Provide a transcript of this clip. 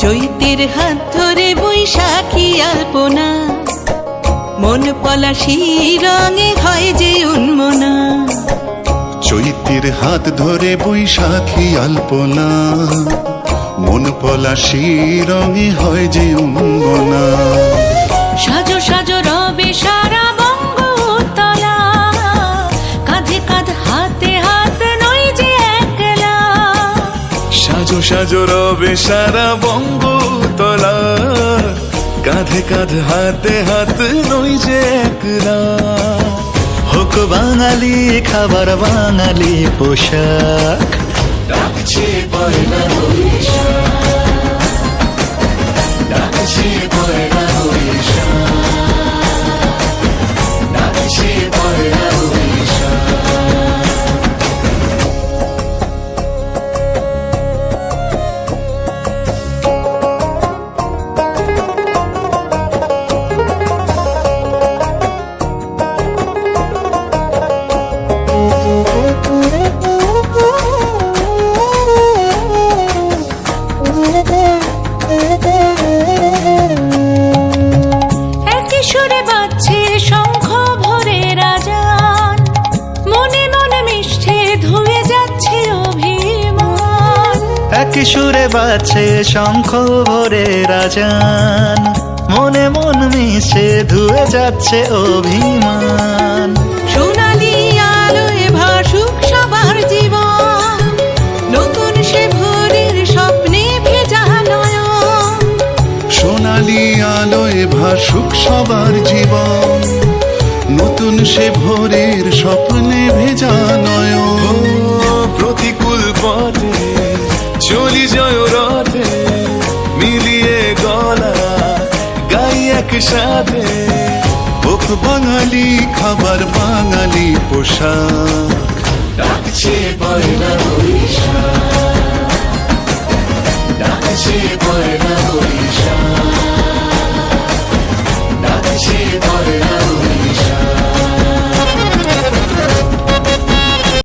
চৈতের হাত ধরে বৈশাখী আলপনা, মন পলাশি রঙে হয় যে উন্মনা। চৈতের হাত ধরে বৈশাখী আলপনা, মন পলাশি রঙে হয় যে উন্মনা। সাজো সাজো রবে সারা বঙ্গতলা, কাঁধে কাঁধ হাতে হাত নই যে একলা। সাজো সাজো রবে সারা বঙ্গতলা, কাঁধে কাঁধ হাতে হাত নই যে একলা। হোক বাঙালি খাবার বাঙালি পোশাক, ডাকছে পয়লা বৈশাখ, ডাকছে পয়লা বৈশাখ, ডাকছে পয়লা বৈশাখ। একই সুরে বাজছে শঙ্খ ভরে রাজান, মনে মনে মিশছে ধুয়ে যাচ্ছে অভিমান। একই সুরে বাজছে শঙ্খ ভরে রাজান, মনে মন মিশে ধুয়ে যাচ্ছে অভিমান। সোনালি আলোয় ভাসুক সবার জীবন, নতুন সে ভোরের স্বপ্নে ভেজা নয়ন। সোনালি আলোয় ভাসুক সবার জীবন, নতুন সে ভোরের স্বপ্নে ভেজা নয়ন। প্রতিকূল পথে চলি জয় রথে, মিলিয়ে গলা গাই একসাথে। হোক বাঙালি খাবার বাঙালি পোশাক, ডাকছে পয়লা বৈশাখ, ডাকছে পয়লা